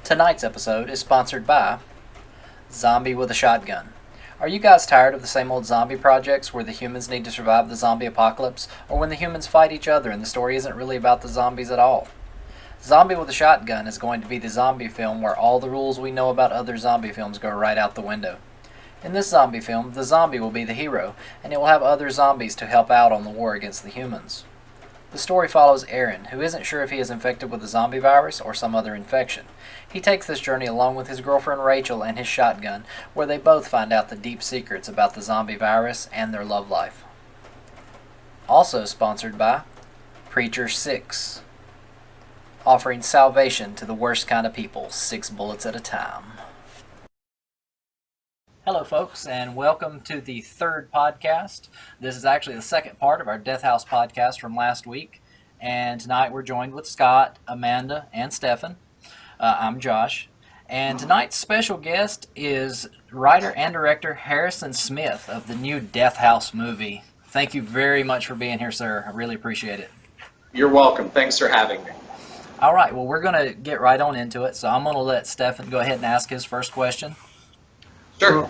Tonight's episode is sponsored by Zombie with a Shotgun. Are you guys tired of the same old zombie projects where the humans need to survive the zombie apocalypse, or when the humans fight each other and the story isn't really about the zombies at all? Zombie with a Shotgun is going to be the zombie film where all the rules we know about other zombie films go right out the window. In this zombie film, the zombie will be the hero, and it will have other zombies to help out on the war against the humans. The story follows Aaron, who isn't sure if he is infected with the zombie virus or some other infection. He takes this journey along with his girlfriend Rachel and his shotgun, where they both find out the deep secrets about the zombie virus and their love life. Also sponsored by Preacher 6, offering salvation to the worst kind of people, 6 bullets at a time. Hello folks, and welcome to the third podcast. This is actually the second part of our Death House podcast from last week, and tonight we're joined with Scott, Amanda, and Stefan. I'm Josh, and tonight's special guest is writer and director Harrison Smith of the new Death House movie. Thank you very much for being here, sir. I really appreciate it. You're welcome. Thanks for having me. All right, well, we're going to get right on into it, so I'm going to let Stefan go ahead and ask his first question. Sure.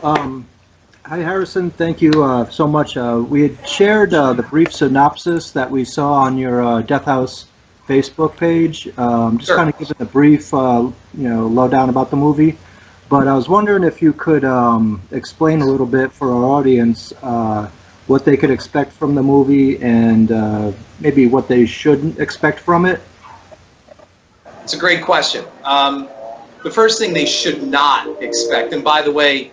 Hi, Harrison. Thank you so much. We had shared the brief synopsis that we saw on your Death House Facebook page. Just Sure. kind of giving a brief, lowdown about the movie. But I was wondering if you could explain a little bit for our audience what they could expect from the movie and maybe what they shouldn't expect from it. It's a great question. The first thing they should not expect, and by the way,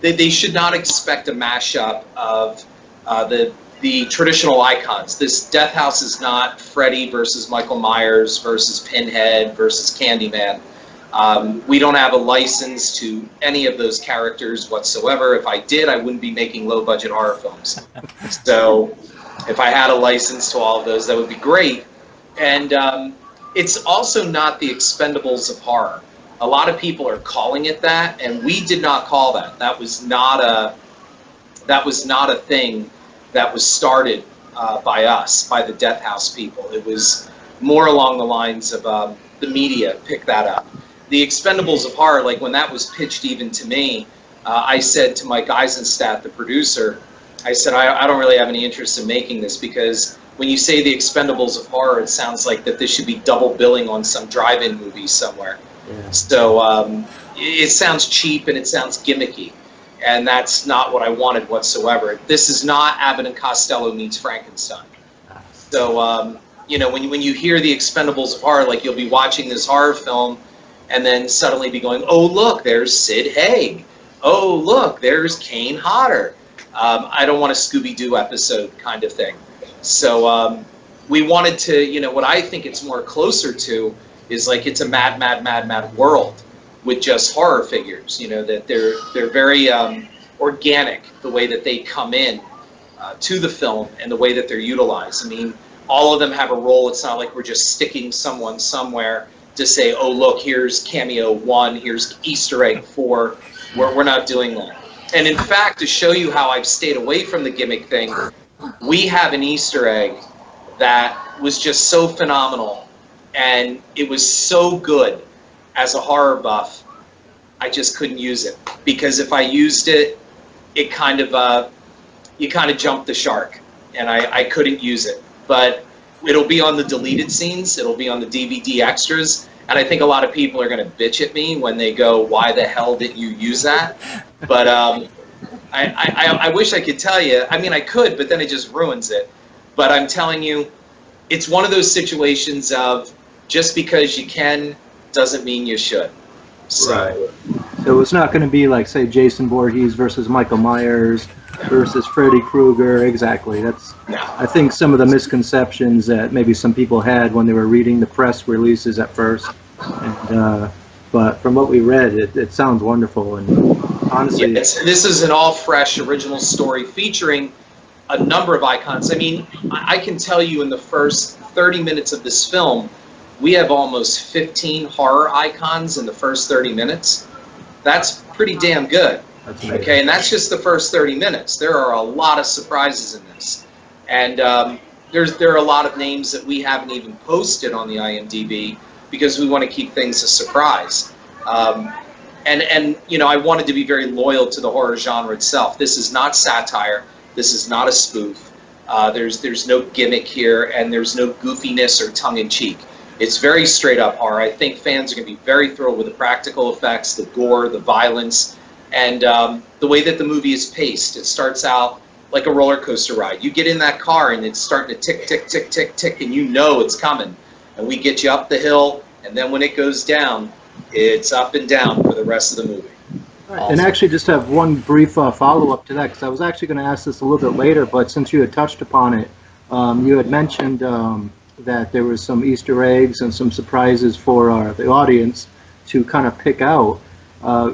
they should not expect a mashup of the traditional icons. This Death House is not Freddy versus Michael Myers versus Pinhead versus Candyman. We don't have a license to any of those characters whatsoever. If I did, I wouldn't be making low-budget horror films. So if I had a license to all of those, that would be great. And it's also not the Expendables of horror. A lot of people are calling it that, and we did not call that. That was not a thing that was started by us, by the Death House people. It was more along the lines of the media picked that up. The Expendables of horror, like when that was pitched even to me, I said to Mike Eisenstadt, the producer, I said, I don't really have any interest in making this because when you say the Expendables of horror, it sounds like that this should be double billing on some drive-in movie somewhere. Yeah. So it sounds cheap and it sounds gimmicky, and that's not what I wanted whatsoever. This is not Abbott and Costello meets Frankenstein. So when you hear the Expendables of horror, like you'll be watching this horror film and then suddenly be going, oh look, there's Sid Haig. Oh look, there's Kane Hodder. I don't want a Scooby-Doo episode kind of thing. So we wanted to, what I think it's more closer to is like it's a mad world with just horror figures, that they're very organic, the way that they come in to the film and the way that they're utilized. I mean, all of them have a role. It's not like we're just sticking someone somewhere to say, oh, look, here's cameo 1, here's Easter egg 4. We're not doing that. And in fact, to show you how I've stayed away from the gimmick thing, we have an Easter egg that was just so phenomenal, and it was so good as a horror buff, I just couldn't use it. Because if I used it, you kind of jumped the shark, and I couldn't use it. But it'll be on the deleted scenes, it'll be on the DVD extras, and I think a lot of people are going to bitch at me when they go, why the hell didn't you use that? But I wish I could tell you. I mean, I could, but then it just ruins it. But I'm telling you, it's one of those situations of just because you can doesn't mean you should. So, Right. So it's not going to be like, say, Jason Voorhees versus Michael Myers versus Freddy Krueger. Exactly. That's, I think, some of the misconceptions that maybe some people had when they were reading the press releases at first. And, but from what we read, it sounds wonderful. And honestly, yes, this is an all-fresh original story featuring a number of icons. I mean, I can tell you in the first 30 minutes of this film, we have almost 15 horror icons in the first 30 minutes. That's pretty damn good. Okay, and that's just the first 30 minutes. There are a lot of surprises in this. And there are a lot of names that we haven't even posted on the IMDb because we want to keep things a surprise. And you know, I wanted to be very loyal to the horror genre itself. This is not satire. This is not a spoof. There's no gimmick here, and there's no goofiness or tongue-in-cheek. It's very straight-up horror. I think fans are going to be very thrilled with the practical effects, the gore, the violence, and the way that the movie is paced. It starts out like a roller coaster ride. You get in that car, and it's starting to tick, tick, tick, tick, tick, and you know it's coming. And we get you up the hill, and then when it goes down, it's up and down for the rest of the movie. And actually just have one brief follow-up to that, because I was actually going to ask this a little bit later, but since you had touched upon it, you had mentioned that there was some Easter eggs and some surprises for the audience to kind of pick out.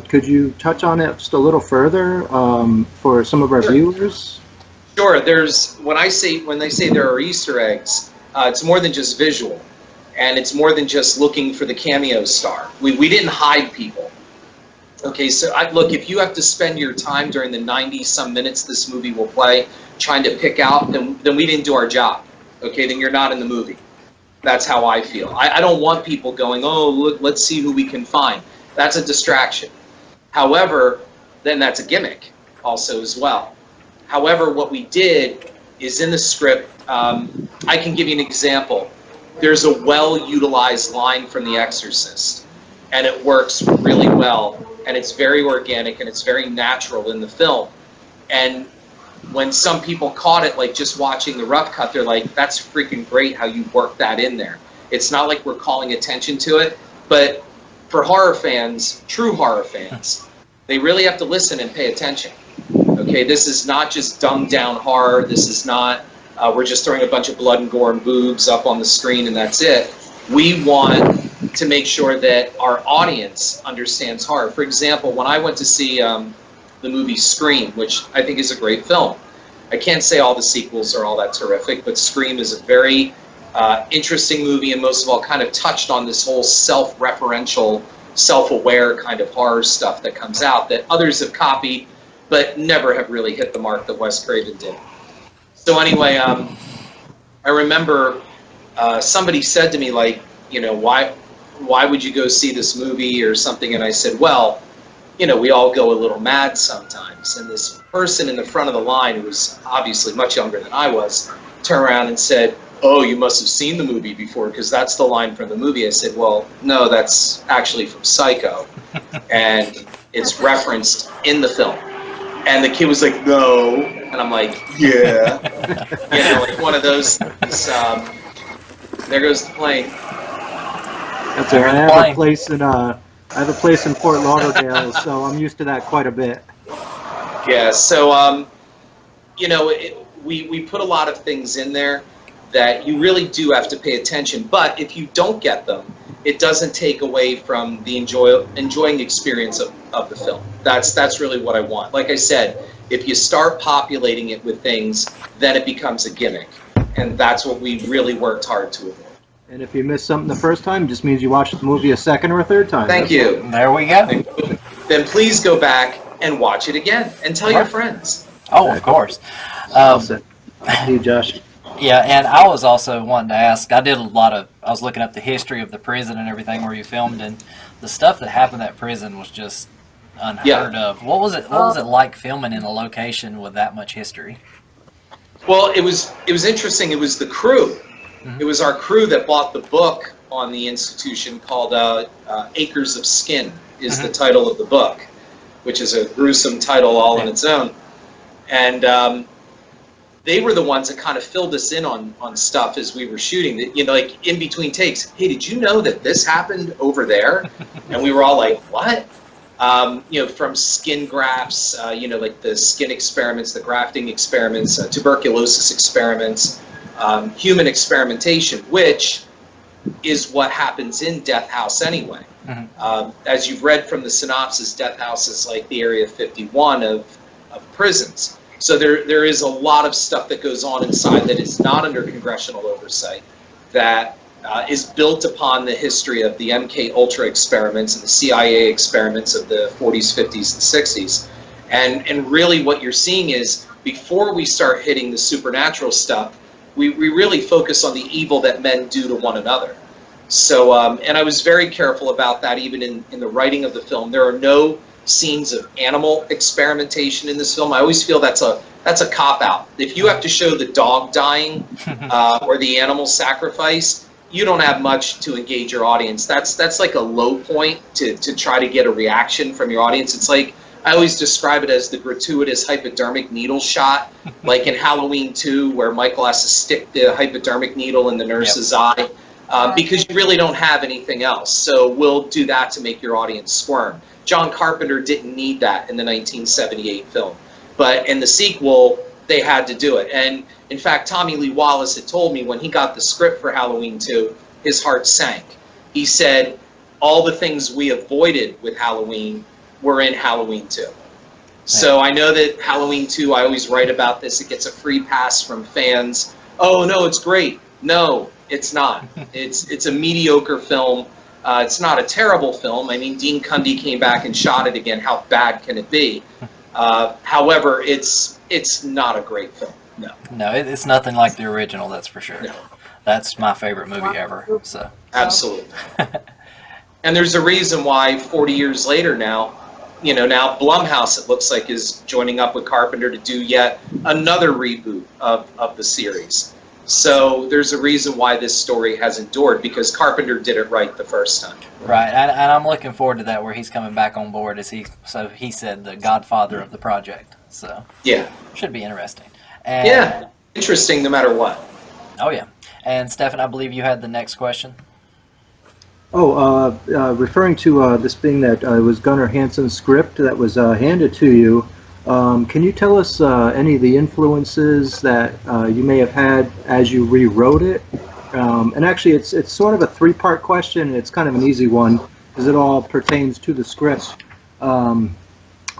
Could you touch on it just a little further for some of our viewers? Sure. When they say there are Easter eggs, it's more than just visual, and it's more than just looking for the cameo star. We didn't hide people. Okay, so look, if you have to spend your time during the 90-some minutes this movie will play trying to pick out, then we didn't do our job. Okay, then you're not in the movie. That's how I feel. I don't want people going, oh, look, let's see who we can find. That's a distraction. However, then that's a gimmick also as well. However, what we did is in the script, I can give you an example. There's a well-utilized line from The Exorcist, and it works really well, and it's very organic, and it's very natural in the film. And when some people caught it, like just watching the rough cut, they're like, that's freaking great how you work that in there. It's not like we're calling attention to it, but for horror fans, true horror fans, they really have to listen and pay attention. Okay, this is not just dumbed down horror. This is not, we're just throwing a bunch of blood and gore and boobs up on the screen and that's it. We want to make sure that our audience understands horror. For example, when I went to see the movie Scream, which I think is a great film. I can't say all the sequels are all that terrific, but Scream is a very interesting movie, and most of all kind of touched on this whole self-referential, self-aware kind of horror stuff that comes out that others have copied, but never have really hit the mark that Wes Craven did. So anyway, I remember somebody said to me, like, you know, why would you go see this movie or something? And I said, well, you know, we all go a little mad sometimes. And this person in the front of the line, who was obviously much younger than I was, turned around and said, oh, you must have seen the movie before, because that's the line from the movie. I said, well, no, that's actually from Psycho. And it's referenced in the film. And the kid was like, no. And I'm like, yeah. You know, like one of those, there goes the plane. That's right. I have a place in Fort Lauderdale, so I'm used to that quite a bit. Yeah, so, you know, we put a lot of things in there that you really do have to pay attention. But if you don't get them, it doesn't take away from the enjoying the experience of the film. That's really what I want. Like I said, if you start populating it with things, then it becomes a gimmick. And that's what we really worked hard to avoid. And if you missed something the first time, it just means you watched the movie a second or a third time. Thank you. There we go. Then please go back and watch it again and tell your friends. Oh, of course. Thank you, Josh. Yeah, and I was also wanting to ask, I was looking up the history of the prison and everything where you filmed, and the stuff that happened at that prison was just unheard of. What was it like filming in a location with that much history? Well, it was interesting. It was the crew. It was our crew that bought the book on the institution called Acres of Skin is the title of the book, which is a gruesome title all on its own. And they were the ones that kind of filled us in on stuff as we were shooting. You know, like in between takes, hey, did you know that this happened over there? And we were all like, what? You know, from skin grafts, you know, like the skin experiments, the grafting experiments, tuberculosis experiments, human experimentation, which is what happens in Death House anyway. As you've read from the synopsis, Death House is like the Area 51 of prisons. So there is a lot of stuff that goes on inside that is not under congressional oversight, that is built upon the history of the MK Ultra experiments and the CIA experiments of the 40s, 50s, and 60s. And really what you're seeing is, before we start hitting the supernatural stuff, we really focus on the evil that men do to one another. So, and I was very careful about that even in the writing of the film. There are no scenes of animal experimentation in this film. I always feel that's a cop-out. If you have to show the dog dying or the animal sacrifice, you don't have much to engage your audience. That's like a low point to try to get a reaction from your audience. It's like, I always describe it as the gratuitous hypodermic needle shot, like in Halloween 2, where Michael has to stick the hypodermic needle in the nurse's eye, because you really don't have anything else. So we'll do that to make your audience squirm. John Carpenter didn't need that in the 1978 film, but in the sequel, they had to do it. And in fact, Tommy Lee Wallace had told me when he got the script for Halloween 2, his heart sank. He said, all the things we avoided with Halloween were in Halloween 2. So I know that Halloween 2, I always write about this, it gets a free pass from fans. Oh, no, it's great. No, it's not. It's a mediocre film. It's not a terrible film. I mean, Dean Cundey came back and shot it again. How bad can it be? However, it's not a great film. No. No, it's nothing like the original, that's for sure. No. That's my favorite movie ever. So Absolutely. And there's a reason why 40 years later now, now Blumhouse, it looks like, is joining up with Carpenter to do yet another reboot of the series. So there's a reason why this story has endured, because Carpenter did it right the first time. Right, and I'm looking forward to that, where he's coming back on board as he said, the godfather of the project. So yeah, should be interesting. And, yeah, interesting no matter what. Oh yeah, and Stefan, I believe you had the next question. Oh, referring to this being that it was Gunnar Hanson's script that was handed to you, can you tell us any of the influences that you may have had as you rewrote it? And actually, it's sort of a three-part question. It's kind of an easy one because it all pertains to the script.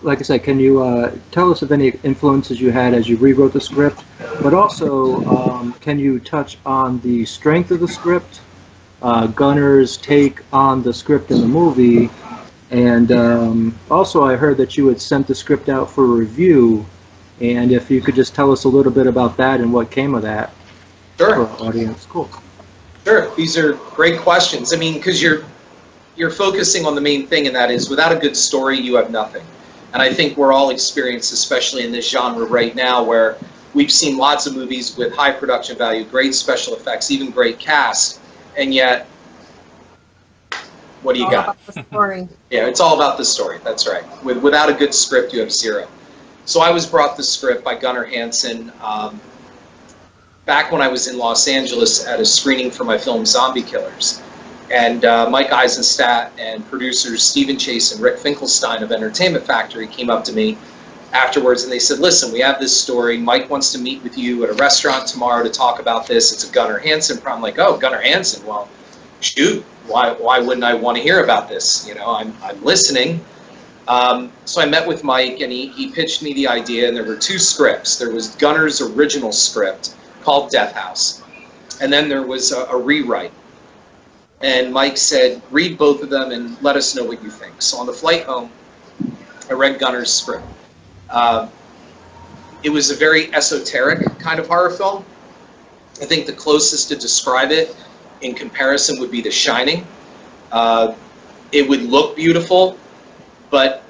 Like I said, can you tell us of any influences you had as you rewrote the script? But also, can you touch on the strength of the script, Gunnar's take on the script in the movie, and also I heard that you had sent the script out for review, and if you could just tell us a little bit about that and what came of that. Sure. For our audience. Cool. Sure. These are great questions. I mean, because you're focusing on the main thing, and that is, without a good story, you have nothing. And I think we're all experienced, especially in this genre right now, where we've seen lots of movies with high production value, great special effects, even great cast, and yet, what do you got? About the story. Yeah, it's all about the story. That's right. Without a good script, you have zero. So I was brought the script by Gunnar Hansen back when I was in Los Angeles at a screening for my film Zombie Killers. And Mike Eisenstadt and producers Stephen Chase and Rick Finkelstein of Entertainment Factory came up to me afterwards and they said, listen, we have this story. Mike wants to meet with you at a restaurant tomorrow to talk about this. It's a Gunnar Hansen. I'm like, oh, Gunnar Hansen. Well, shoot, why wouldn't I want to hear about this? I'm listening. So I met with Mike and he pitched me the idea, and there were two scripts. There was Gunnar's original script called Death House, and then there was a rewrite. And Mike said, read both of them and let us know what you think. So on the flight home, I read Gunnar's script. It was a very esoteric kind of horror film. I think the closest to describe it in comparison would be The Shining. It would look beautiful, but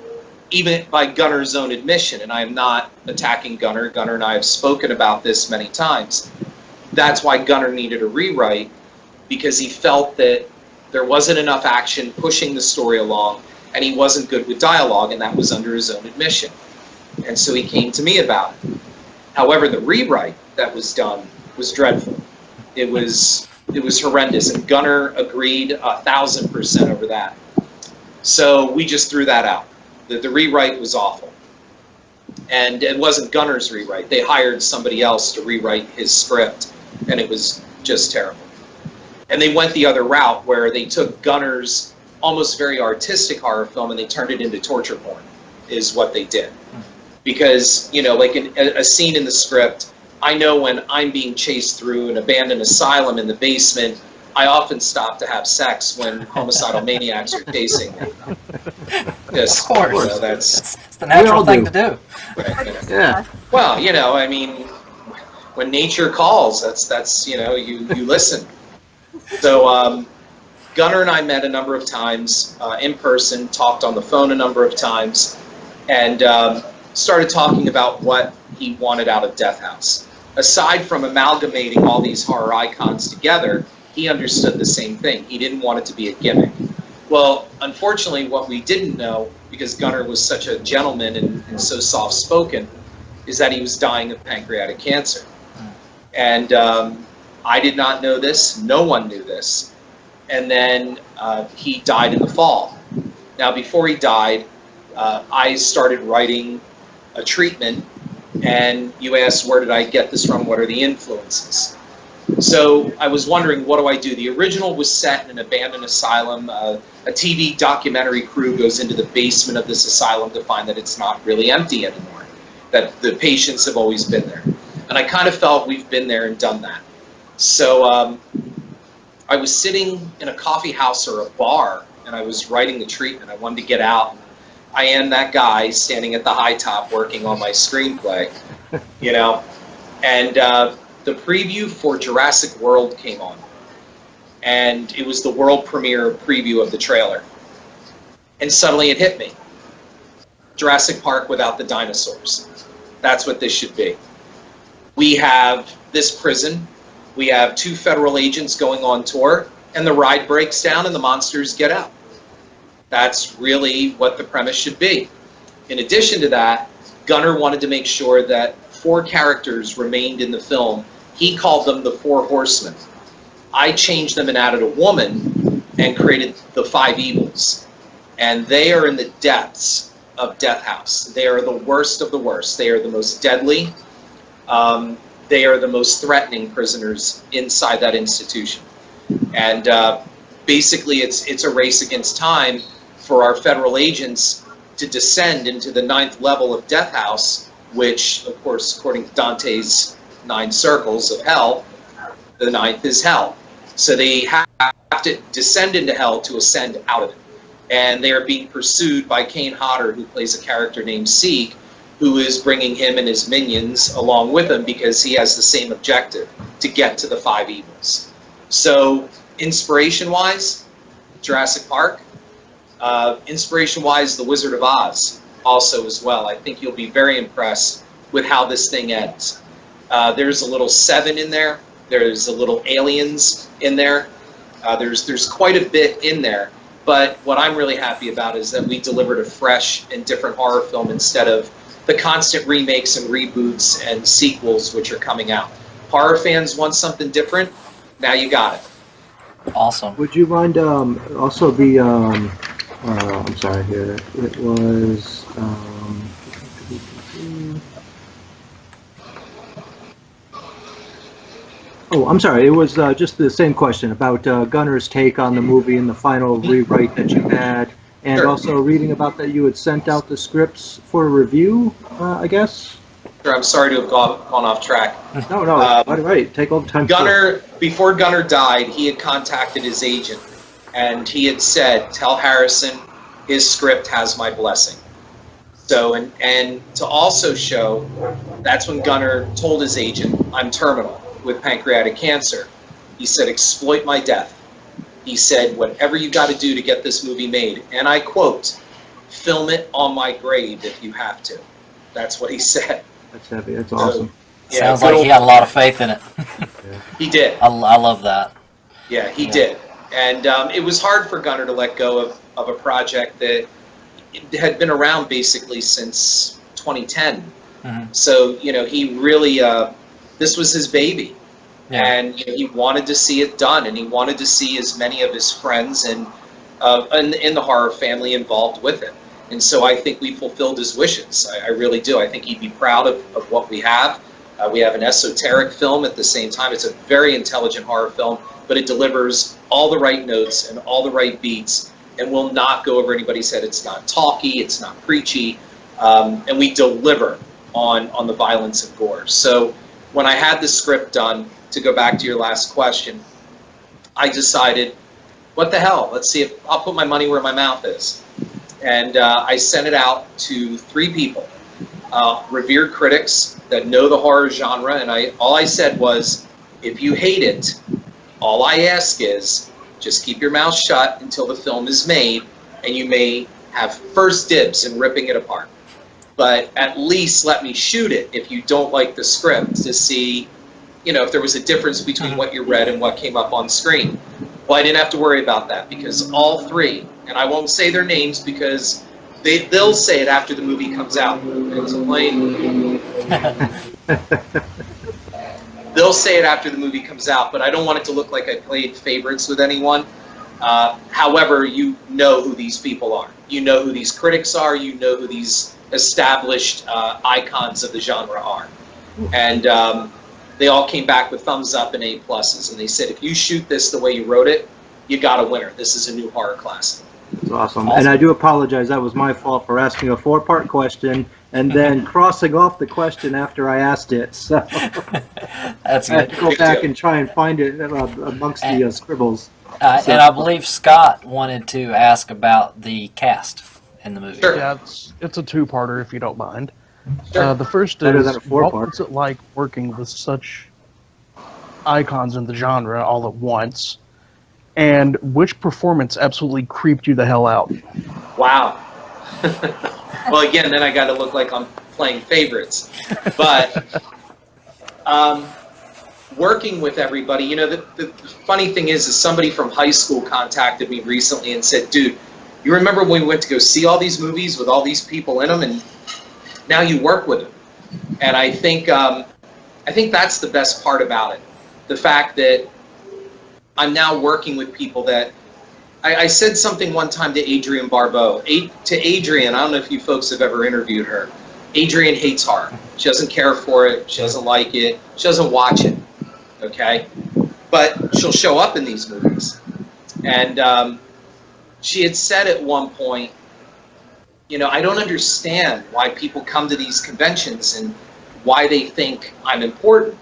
even by Gunnar's own admission, and I am not attacking Gunnar, Gunnar and I have spoken about this many times, that's why Gunnar needed a rewrite, because he felt that there wasn't enough action pushing the story along, and he wasn't good with dialogue, and that was under his own admission. And so he came to me about it. However, the rewrite that was done was dreadful. It was horrendous, and Gunnar agreed 1,000% over that. So we just threw that out. The rewrite was awful. And it wasn't Gunnar's rewrite. They hired somebody else to rewrite his script, and it was just terrible. And they went the other route, where they took Gunnar's almost very artistic horror film and they turned it into torture porn, is what they did. Because, like a scene in the script, I know when I'm being chased through an abandoned asylum in the basement, I often stop to have sex when homicidal maniacs are chasing me. Of course. It's the natural thing to do. Right, Yeah. Well, I mean, when nature calls, that's you know, you listen. So Gunnar and I met a number of times in person, talked on the phone a number of times, and started talking about what he wanted out of Death House. Aside from amalgamating all these horror icons together, he understood the same thing. He didn't want it to be a gimmick. Well, unfortunately, what we didn't know, because Gunnar was such a gentleman and so soft-spoken, is that he was dying of pancreatic cancer. And I did not know this. No one knew this. And then he died in the fall. Now, before he died, I started writing a treatment, and you asked, where did I get this from? What are the influences? So I was wondering, what do I do? The original was set in an abandoned asylum. A TV documentary crew goes into the basement of this asylum to find that it's not really empty anymore, that the patients have always been there. And I kind of felt we've been there and done that. So I was sitting in a coffee house or a bar, and I was writing the treatment. I wanted to get out. I am that guy standing at the high top working on my screenplay, you know, and the preview for Jurassic World came on, and it was the world premiere preview of the trailer, and suddenly it hit me. Jurassic Park without the dinosaurs. That's what this should be. We have this prison, we have 2 federal agents going on tour, and the ride breaks down and the monsters get out. That's really what the premise should be. In addition to that, Gunnar wanted to make sure that 4 characters remained in the film. He called them the 4 horsemen. I changed them and added a woman and created the 5 evils. And they are in the depths of Death House. They are the worst of the worst. They are the most deadly. They are the most threatening prisoners inside that institution. And basically it's a race against time for our federal agents to descend into the 9th level of Death House, which, of course, according to Dante's 9 circles of hell, the 9th is hell. So they have to descend into hell to ascend out of it. And they are being pursued by Kane Hodder, who plays a character named Sieg, who is bringing him and his minions along with him because he has the same objective, to get to the 5 evils. So inspiration-wise, Jurassic Park. Inspiration-wise, The Wizard of Oz also as well. I think you'll be very impressed with how this thing ends. There's a little 7 in there. There's a little aliens in there. There's quite a bit in there. But what I'm really happy about is that we delivered a fresh and different horror film instead of the constant remakes and reboots and sequels which are coming out. Horror fans want something different. Now you got it. Awesome. Would you mind also the I'm sorry here. It was oh, I'm sorry. It was just the same question about Gunnar's take on the movie and the final rewrite that you had, and Sure. also reading about that you had sent out the scripts for review, I guess. Sure, I'm sorry to have gone off track. No, right. Take all the time. Gunnar, before Gunnar died, he had contacted his agent, and he had said, "Tell Harrison his script has my blessing." So, and to also show, that's when Gunnar told his agent, "I'm terminal with pancreatic cancer." He said, "Exploit my death." He said, "Whatever you got to do to get this movie made," and I quote, "film it on my grave if you have to." That's what he said. That's heavy. That's awesome. Yeah, Sounds like he had a lot of faith in it. He did. I love that. Yeah, he did. And it was hard for Gunnar to let go of a project that had been around basically since 2010. Mm-hmm. So, you know, he really, this was his baby. Yeah. And you know, he wanted to see it done, and he wanted to see as many of his friends and in the horror family involved with it. And so I think we fulfilled his wishes. I really do. I think he'd be proud of what we have. We have an esoteric film at the same time. It's a very intelligent horror film, but it delivers all the right notes and all the right beats and will not go over anybody's head. It's not talky, it's not preachy, and we deliver on the violence and gore. So when I had the script done, to go back to your last question, I decided, what the hell? Let's see if I'll put my money where my mouth is. And I sent it out to 3 people. revered critics that know the horror genre, and all I said was, if you hate it, all I ask is just keep your mouth shut until the film is made, and you may have first dibs in ripping it apart. But at least let me shoot it if you don't like the script, to see, if there was a difference between what you read and what came up on screen. Well, I didn't have to worry about that, because all three, and I won't say their names because they'll say it after the movie comes out. It's a plane. They'll say it after the movie comes out, but I don't want it to look like I played favorites with anyone. However, you know who these people are. You know who these critics are. You know who these established icons of the genre are. And they all came back with thumbs up and A pluses, and they said, if you shoot this the way you wrote it, you got a winner. This is a new horror classic. That's awesome. And I do apologize. That was my fault for asking a 4-part question and then crossing off the question after I asked it. So That's I had good. to go back and try and find it amongst the scribbles. And I believe Scott wanted to ask about the cast in the movie. Sure. Yeah, it's a 2-parter if you don't mind. Sure. The first Better is, than a 4-part. what was it like working with such icons in the genre all at once? And which performance absolutely creeped you the hell out? Wow. Well, again, then I got to look like I'm playing favorites. But working with everybody, the funny thing is somebody from high school contacted me recently and said, dude, you remember when we went to go see all these movies with all these people in them, and now you work with them? And I think that's the best part about it. The fact that I'm now working with people that I said something one time to Adrienne Barbeau. To Adrienne, I don't know if you folks have ever interviewed her. Adrienne hates horror. She doesn't care for it. She doesn't like it. She doesn't watch it. Okay? But she'll show up in these movies. And she had said at one point, I don't understand why people come to these conventions and why they think I'm important.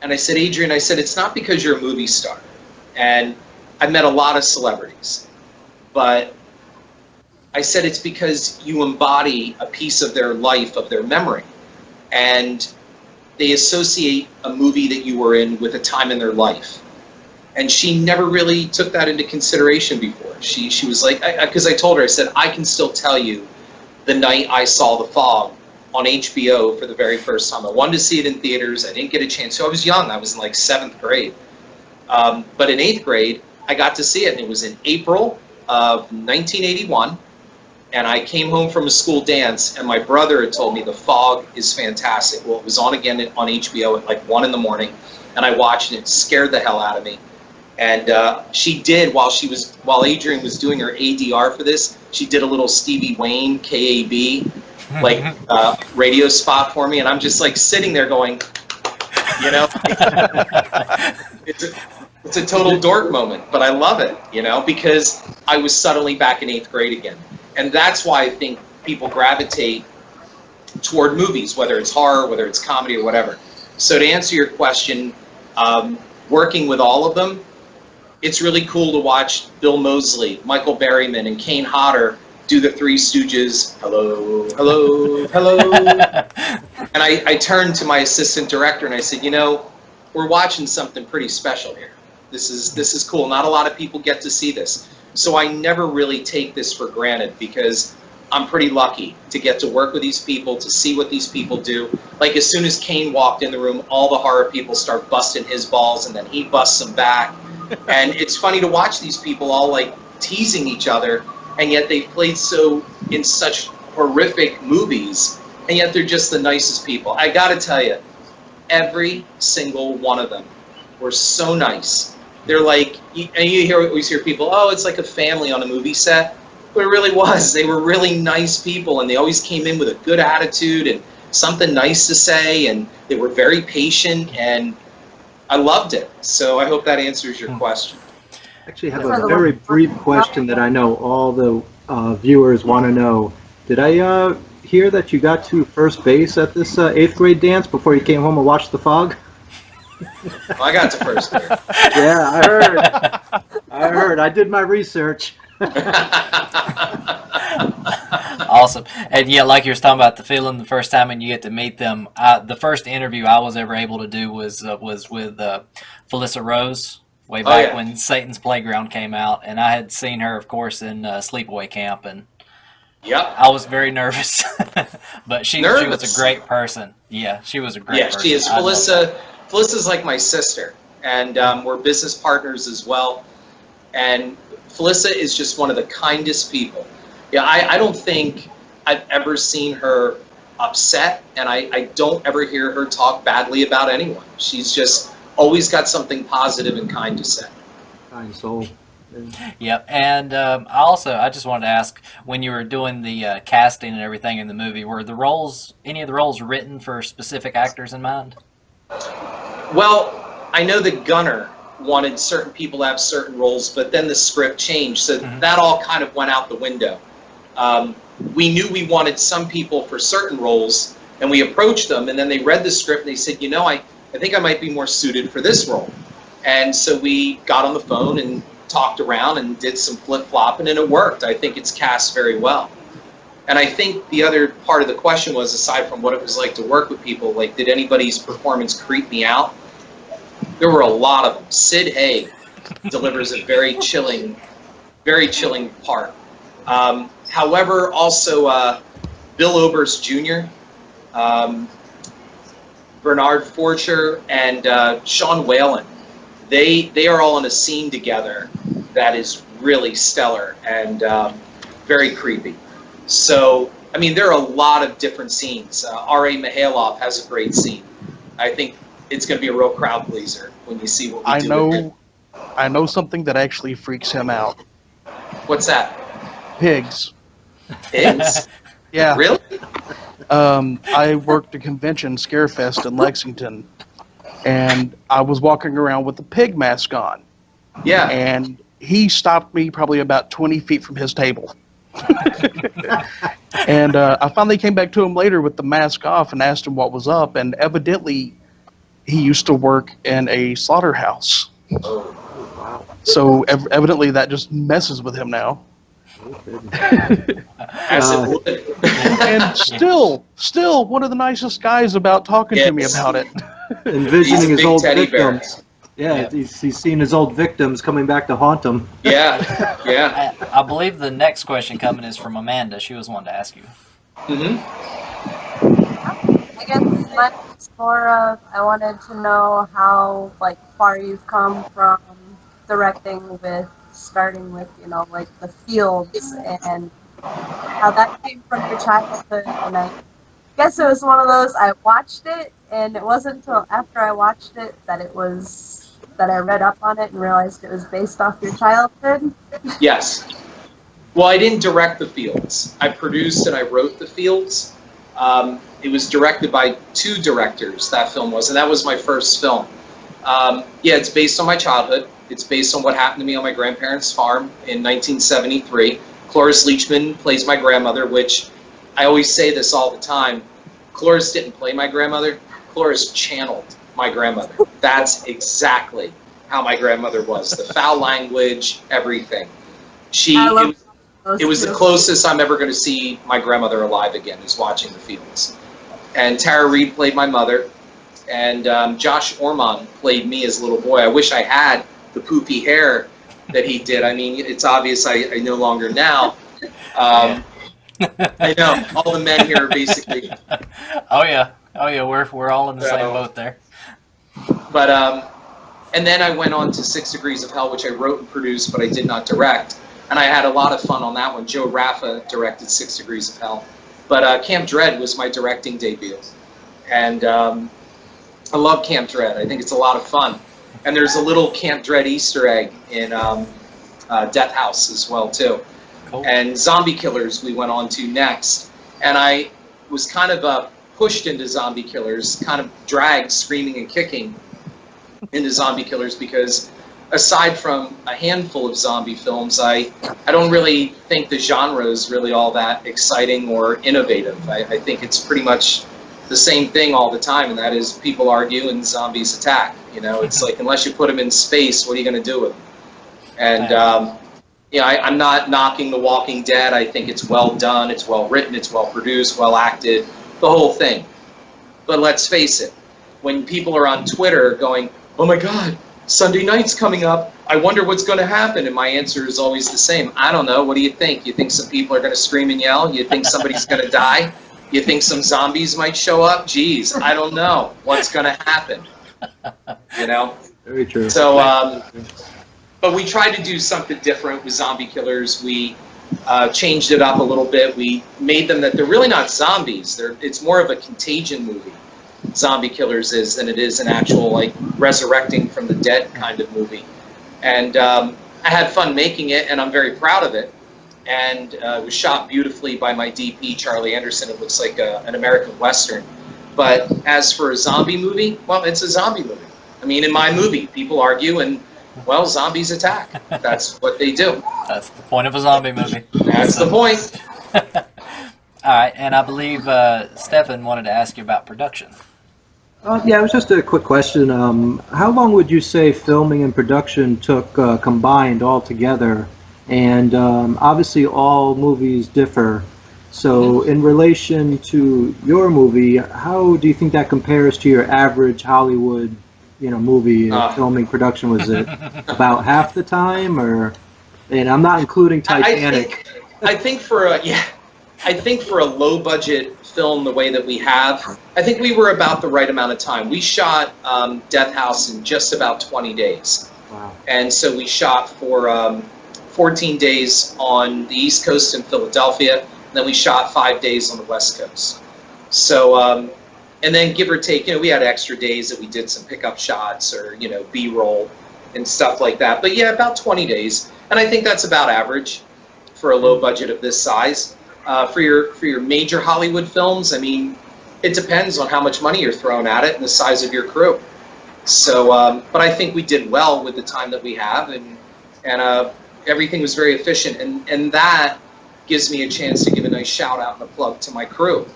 And I said, Adrienne, it's not because you're a movie star. And I've met a lot of celebrities, but I said it's because you embody a piece of their life, of their memory, and they associate a movie that you were in with a time in their life. And she never really took that into consideration before. She was like, because I told her, I said, I can still tell you the night I saw The Fog on HBO for the very first time. I wanted to see it in theaters. I didn't get a chance. So I was young. I was in like 7th grade. But in 8th grade, I got to see it, and it was in April of 1981, and I came home from a school dance, and my brother had told me The Fog is fantastic. Well, it was on again on HBO at like 1 in the morning, and I watched it. It scared the hell out of me. And she did, while Adrienne was doing her ADR for this, she did a little Stevie Wayne, KAB, like radio spot for me, and I'm just like sitting there going, it's a total dork moment, but I love it, because I was suddenly back in 8th grade again. And that's why I think people gravitate toward movies, whether it's horror, whether it's comedy, or whatever. So to answer your question, working with all of them, it's really cool to watch Bill Moseley, Michael Berryman, and Kane Hodder do the Three Stooges, hello, hello, hello. And I turned to my assistant director and I said, we're watching something pretty special here. This is cool. Not a lot of people get to see this. So I never really take this for granted, because I'm pretty lucky to get to work with these people, to see what these people do. Like, as soon as Kane walked in the room, all the horror people start busting his balls, and then he busts them back. And it's funny to watch these people all like teasing each other, and yet they've played in such horrific movies, and yet they're just the nicest people. I gotta tell you, every single one of them were so nice. They're like, and you always hear people, oh, it's like a family on a movie set. But it really was. They were really nice people, and they always came in with a good attitude and something nice to say, and they were very patient, and I loved it. So I hope that answers your question. Actually, I have a very brief question that I know all the viewers want to know. Did I hear that you got to first base at this 8th grade dance before you came home and watched The Fog? Well, I got to first base. Yeah, I heard. I did my research. Awesome. awesome. And yeah, like you were talking about the feeling the first time and you get to meet them. The first interview I was ever able to do was with Felissa Rose way Oh back yeah. when Satan's Playground came out, and I had seen her, of course, in Sleepaway Camp, and Yep. I was very nervous. But she was Nervous. a great person. Yeah, she was a great Yeah, person. she is. I love that. Felissa's like my sister, and we're business partners as well. And Felissa is just one of the kindest people. Yeah, I don't think I've ever seen her upset, and I don't ever hear her talk badly about anyone. She's just always got something positive and kind to say. Kind soul. Yep, and I just wanted to ask, when you were doing the casting and everything in the movie, were any of the roles written for specific actors in mind? Well, I know that Gunnar wanted certain people to have certain roles, but then the script changed, so that all kind of went out the window. We knew we wanted some people for certain roles, and we approached them, and then they read the script and they said, I think I might be more suited for this role. And so we got on the phone and talked around and did some flip-flopping, and it worked. I think it's cast very well. And I think the other part of the question was, aside from what it was like to work with people, like, did anybody's performance creep me out? There were a lot of them. Sid Haig delivers a very chilling part. However, also Bill Oberst Jr., Bernard Forcher, and Sean Whalen, they are all in a scene together that is really stellar and very creepy. So, I mean, there are a lot of different scenes. R.A. Mihailov has a great scene. I think it's going to be a real crowd pleaser when you see what we do with him. I know something that actually freaks him out. What's that? Pigs. Pigs? Yeah. Really? I worked a convention, Scarefest in Lexington, and I was walking around with a pig mask on. Yeah. And he stopped me probably about 20 feet from his table. And I finally came back to him later with the mask off and asked him what was up, and evidently he used to work in a slaughterhouse. Oh. Wow. So evidently that just messes with him now. As it would. And still one of the nicest guys about talking to me about it. Envisioning his big old teddy bear. victims. Yeah, he's seen his old victims coming back to haunt him. Yeah, yeah. I believe the next question coming is from Amanda. She was wanting to ask you. Mm-hmm. I guess mine's more of, I wanted to know how far you've come from directing with starting with the Fields and how that came from your childhood. And I guess it was one of those, I watched it and it wasn't until after I watched it that I read up on it and realized it was based off your childhood. Yes. Well, I didn't direct The Fields. I produced and I wrote The Fields. It was directed by two directors, that film was, and that was my first film. Yeah, it's based on my childhood. It's based on what happened to me on my grandparents' farm in 1973. Cloris Leachman plays my grandmother, which I always say this all the time. Cloris didn't play my grandmother. Cloris channeled my grandmother. That's exactly how my grandmother was. The foul language, everything. It was the closest I'm ever going to see my grandmother alive again, is watching The Fields. And Tara Reid played my mother, and Josh Ormond played me as a little boy. I wish I had the poofy hair that he did. I mean, it's obvious I no longer now. I know, all the men here are basically... Oh yeah, we're all in the same boat there. But, and then I went on to 6 Degrees of Hell, which I wrote and produced, but I did not direct. And I had a lot of fun on that one. Joe Raffa directed 6 Degrees of Hell. But Camp Dread was my directing debut. And I love Camp Dread. I think it's a lot of fun. And there's a little Camp Dread Easter egg in Death House as well, too. Cool. And Zombie Killers we went on to next. And I was kind of pushed into Zombie Killers, kind of dragged, screaming and kicking into Zombie Killers, because aside from a handful of zombie films, I don't really think the genre is really all that exciting or innovative. I think it's pretty much the same thing all the time, and that is people argue and zombies attack. It's like, unless you put them in space, what are you going to do with them? And Yeah, I'm not knocking The Walking Dead. I think it's well done, it's well written, it's well produced, well acted, the whole thing. But let's face it, when people are on Twitter going, oh my God, Sunday night's coming up, I wonder what's going to happen, and my answer is always the same. I don't know. What do you think? You think some people are going to scream and yell? You think somebody's going to die? You think some zombies might show up? Geez, I don't know what's going to happen. You know? Very true. So, but we tried to do something different with zombie killers. We changed it up a little bit. We made them that they're really not zombies. It's more of a contagion movie, Zombie Killers is, than it is an actual, like, resurrecting from the dead kind of movie. And I had fun making it, and I'm very proud of it. And it was shot beautifully by my DP, Charlie Anderson. It looks like an American Western. But as for a zombie movie, well, it's a zombie movie. I mean, in my movie, people argue, and, well, zombies attack. That's what they do. That's the point of a zombie movie. That's the point. All right, and I believe Stefan wanted to ask you about production. Yeah, it was just a quick question. How long would you say filming and production took combined all together? And obviously all movies differ. So in relation to your movie, how do you think that compares to your average Hollywood, movie filming production? Was it about half the time, or? And I'm not including Titanic. I think for a low budget film the way that we have, I think we were about the right amount of time. We shot Death House in just about 20 days. Wow. And so we shot for 14 days on the East Coast in Philadelphia, and then we shot 5 days on the West Coast. So, and then give or take, we had extra days that we did some pickup shots or, B-roll and stuff like that. But yeah, about 20 days. And I think that's about average for a low budget of this size. For your major Hollywood films, I mean, it depends on how much money you're throwing at it and the size of your crew. So, but I think we did well with the time that we have, and everything was very efficient, and that gives me a chance to give a nice shout out and a plug to my crew,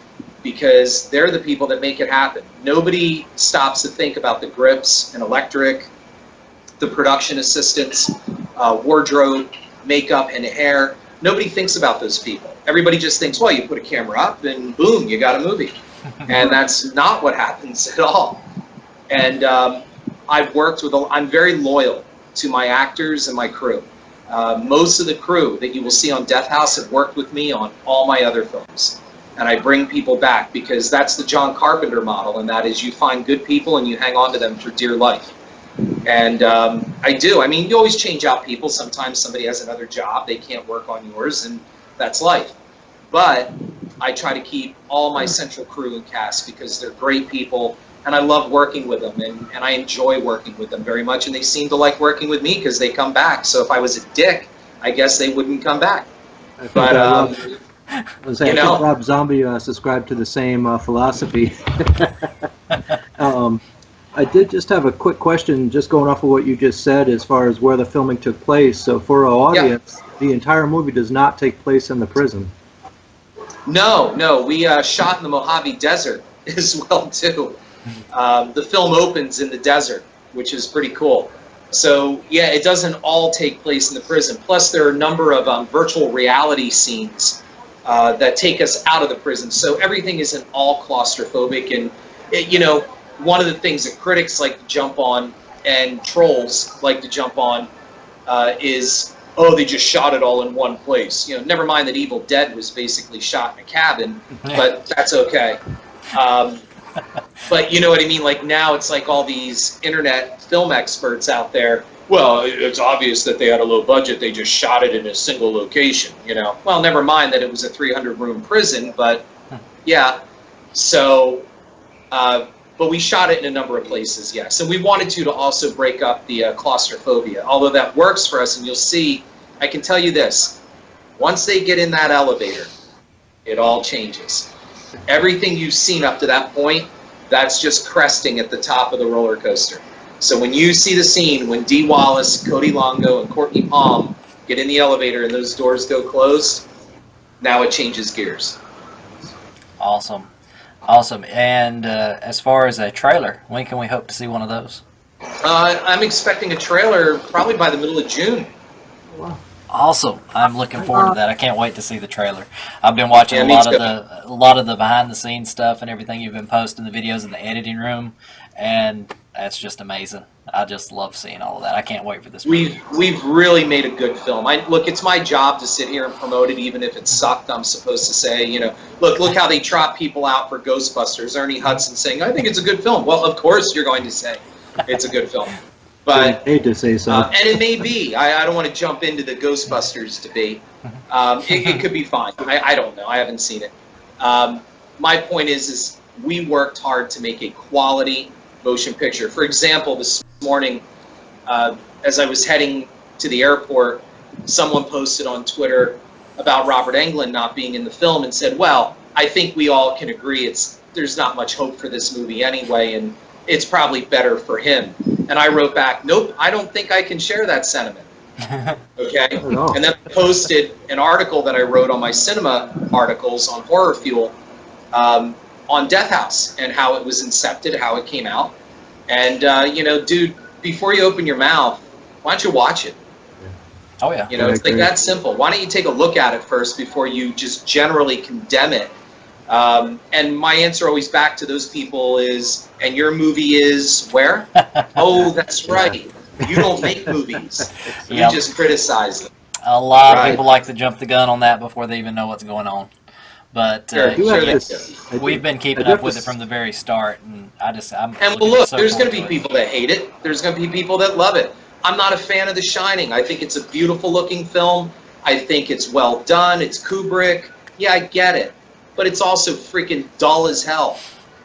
because they're the people that make it happen. Nobody stops to think about the grips and electric, the production assistants, wardrobe, makeup, and hair. Nobody thinks about those people. Everybody just thinks, well, you put a camera up and boom, you got a movie. And that's not what happens at all. And I'm very loyal to my actors and my crew. Most of the crew that you will see on Death House have worked with me on all my other films. And I bring people back because that's the John Carpenter model, and that is you find good people and you hang on to them for dear life. And I do. I mean, you always change out people. Sometimes somebody has another job. They can't work on yours, and that's life. But I try to keep all my central crew and cast because they're great people, and I love working with them, and I enjoy working with them very much, and they seem to like working with me because they come back. So if I was a dick, I guess they wouldn't come back. But, I think Rob Zombie subscribed to the same philosophy. I did just have a quick question, just going off of what you just said as far as where the filming took place. So for our audience, the entire movie does not take place in the prison. No, we shot in the Mojave Desert as well, too. The film opens in the desert, which is pretty cool. So, yeah, it doesn't all take place in the prison. Plus, there are a number of virtual reality scenes that take us out of the prison. So everything isn't all claustrophobic. And, one of the things that critics like to jump on and trolls like to jump on is, oh, they just shot it all in one place. Never mind that Evil Dead was basically shot in a cabin, but that's okay. But you know what I mean? Like now it's like all these internet film experts out there. Well, it's obvious that they had a low budget. They just shot it in a single location, Well, never mind that it was a 300-room prison, but yeah. So, but we shot it in a number of places, yes. And we wanted to also break up the claustrophobia. Although that works for us, and you'll see, I can tell you this. Once they get in that elevator, it all changes. Everything you've seen up to that point, that's just cresting at the top of the roller coaster. So when you see the scene, when Dee Wallace, Cody Longo, and Courtney Palm get in the elevator and those doors go closed, now it changes gears. Awesome. And as far as a trailer, when can we hope to see one of those? I'm expecting a trailer probably by the middle of June. Wow. Awesome! I'm looking forward to that. I can't wait to see the trailer. I've been watching Yeah, a me lot of too. a lot of the behind the scenes stuff and everything you've been posting, the videos in the editing room, and that's just amazing. I just love seeing all of that. I can't wait for this movie. We've really made a good film. Look, it's my job to sit here and promote it, even if it sucked. I'm supposed to say, look how they trot people out for Ghostbusters. Ernie Hudson saying, "I think it's a good film." Well, of course you're going to say it's a good film, I but hate to say so. and it may be. I don't want to jump into the Ghostbusters debate. It could be fine. I don't know. I haven't seen it. My point is we worked hard to make a quality motion picture. For example, this morning, as I was heading to the airport, someone posted on Twitter about Robert Englund not being in the film and said, "Well, I think we all can agree there's not much hope for this movie anyway, and it's probably better for him." And I wrote back, "Nope, I don't think I can share that sentiment." Okay? No. And then posted an article that I wrote on my cinema articles on Horror Fuel on Death House and how it was incepted, how it came out. And, dude, before you open your mouth, why don't you watch it? Oh yeah. It's like that simple. Why don't you take a look at it first before you just generally condemn it? And my answer always back to those people is, and your movie is where? Oh, that's right. You don't make movies. You Yep. just criticize them. A lot Right. of people like to jump the gun on that before they even know what's going on. But Sure, I do have sure this- I do- we've been I keeping do up have with this- it from the very start, and I'm And looking look, so there's going to forward be people that hate it. There's going to be people that love it. I'm not a fan of The Shining. I think it's a beautiful looking film. I think it's well done. It's Kubrick. Yeah, I get it. But it's also freaking dull as hell.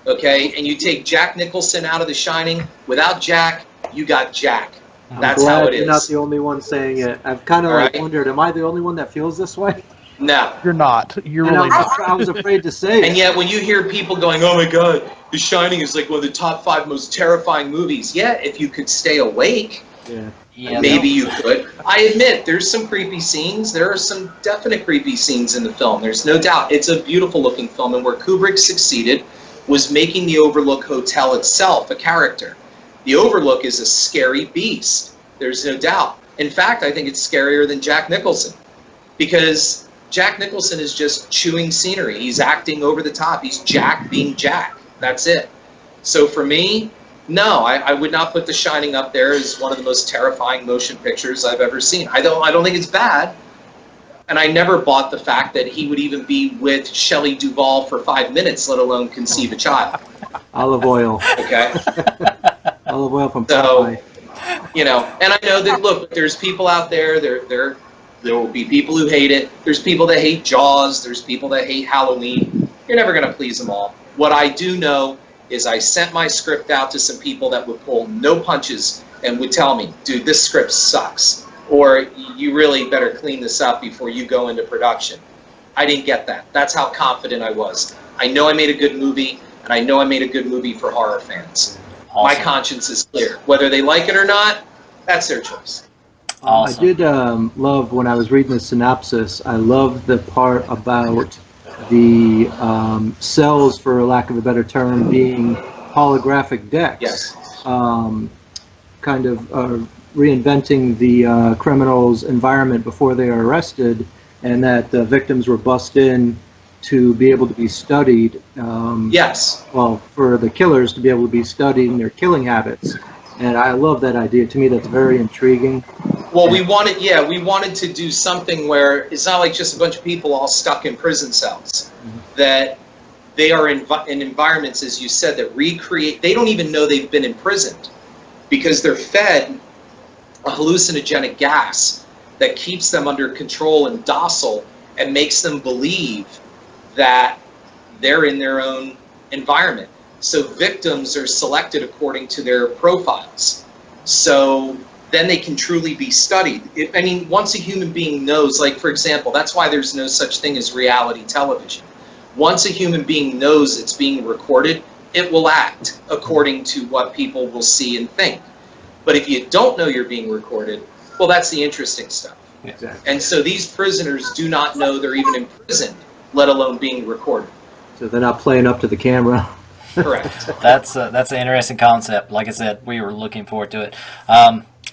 Okay? And you take Jack Nicholson out of The Shining. Without Jack, you got Jack. I'm That's glad how it you're not is. the only one saying it. I've kind of All like right. wondered, am I the only one that feels this way? No. You're not. You're And really not. I was afraid to say And it. yet, when you hear people going, "Oh my God, The Shining is like one of the top 5 most terrifying movies," yeah, if you could stay awake, Yeah. Yeah, maybe you could. I admit, there's some creepy scenes. There are some definite creepy scenes in the film. There's no doubt. It's a beautiful looking film, and where Kubrick succeeded was making the Overlook Hotel itself a character. The Overlook is a scary beast. There's no doubt. In fact, I think it's scarier than Jack Nicholson, because Jack Nicholson is just chewing scenery. He's acting over the top. He's Jack being Jack. That's it. So for me, no, I would not put The Shining up there as one of the most terrifying motion pictures I've ever seen. I don't think it's bad, and I never bought the fact that he would even be with Shelley Duvall for 5 minutes, let alone conceive a child. Olive oil. Okay, Olive oil from So- Popeye. and I know that. Look, there's people out there. There will be people who hate it. There's people that hate Jaws. There's people that hate Halloween. You're never gonna please them all. What I do know is I sent my script out to some people that would pull no punches and would tell me, "Dude, this script sucks," or "You really better clean this up before you go into production." I didn't get that. That's how confident I was. I know I made a good movie, and I know I made a good movie for horror fans. My awesome. conscience is clear. Whether they like it or not, that's their choice. Awesome. I did love when I was reading the synopsis. I loved the part about the cells, for lack of a better term, being holographic decks. Yes. Kind of reinventing the criminal's environment before they are arrested, and that the victims were bussed in to be able to be studied. Yes. Well, for the killers to be able to be studied in their killing habits. And I love that idea. To me, that's very intriguing. Well, we wanted to do something where it's not like just a bunch of people all stuck in prison cells. That they are in environments, as you said, that recreate. They don't even know they've been imprisoned because they're fed a hallucinogenic gas that keeps them under control and docile and makes them believe that they're in their own environment. So victims are selected according to their profiles. So then they can truly be studied. Once a human being knows, like for example, that's why there's no such thing as reality television. Once a human being knows it's being recorded, it will act according to what people will see and think. But if you don't know you're being recorded, well, that's the interesting stuff. Exactly. And so these prisoners do not know they're even imprisoned, let alone being recorded. So they're not playing up to the camera. Correct. That's an interesting concept. Like I said, we were looking forward to it.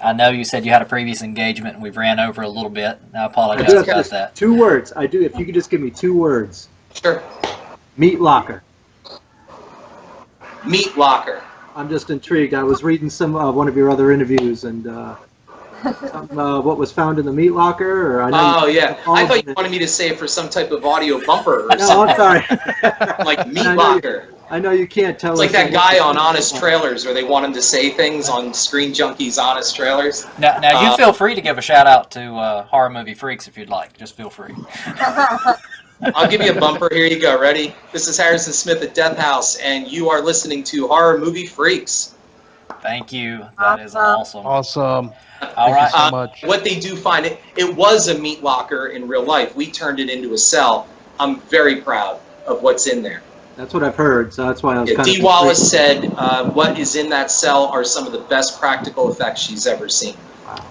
I know you said you had a previous engagement and we've ran over a little bit. I I apologize do have about just that. 2 words. I do. If you could just give me 2 words. Sure. Meat locker. Meat locker. I'm just intrigued. I was reading some one of your other interviews and what was found in the meat locker. Or I know Oh, yeah. I thought you wanted me to say it for some type of audio bumper or No, something. I'm sorry. Like meat I know locker. I know you can't tell It's like us that what guy the- on Honest Trailers where they want him to say things on Screen Junkie's Honest Trailers. Now you feel free to give a shout out to Horror Movie Freaks if you'd like. Just feel free. I'll give you a bumper. Here you go. Ready? This is Harrison Smith at Death House, and you are listening to Horror Movie Freaks. Thank you. That is awesome. Awesome. All right. so much. What they do find, it was a meat locker in real life. We turned it into a cell. I'm very proud of what's in there. That's what I've heard, so that's why I was kind of... Dee Wallace said what is in that cell are some of the best practical effects she's ever seen.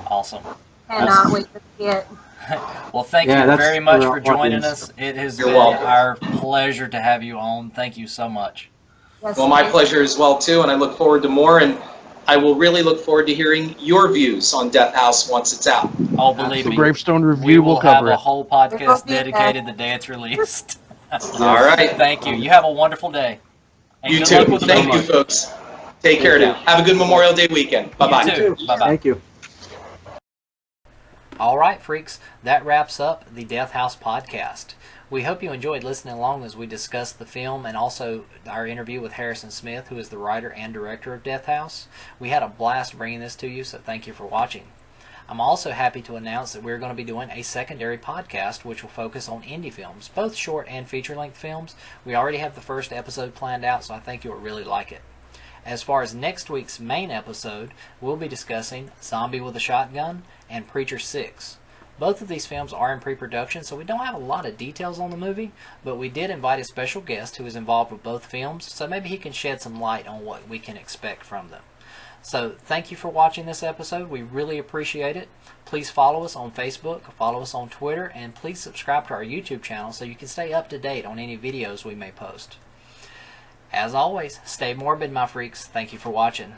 Awesome. Cannot wait to see it. Well, thank Yeah, you that's very much for for joining audience. us. It has You're been welcome. our pleasure to have you on. Thank you so much. Yes, Well, my thank pleasure as well, too, and I look forward to more, and I will really look forward to hearing your views on Death House once it's out. Oh, believe The me, Gravestone we review will will have cover a it. whole It will podcast be there. dedicated the day it's released. All right. Thank you. You have a wonderful day. And You good too. luck with the Thank movie. you, folks. Take care now. Have a good Memorial Day weekend. Bye-bye. You too. Bye-bye. Thank you. All right, freaks, that wraps up the Death House podcast. We hope you enjoyed listening along as we discussed the film and also our interview with Harrison Smith, who is the writer and director of Death House. We had a blast bringing this to you, so thank you for watching. I'm also happy to announce that we're going to be doing a secondary podcast which will focus on indie films, both short and feature-length films. We already have the first episode planned out, so I think you'll really like it. As far as next week's main episode, we'll be discussing Zombie with a Shotgun and Preacher 6. Both of these films are in pre-production, so we don't have a lot of details on the movie, but we did invite a special guest who is involved with both films, so maybe he can shed some light on what we can expect from them. So thank you for watching this episode. We really appreciate it. Please follow us on Facebook, follow us on Twitter, and please subscribe to our YouTube channel so you can stay up to date on any videos we may post. As always, stay morbid, my freaks. Thank you for watching.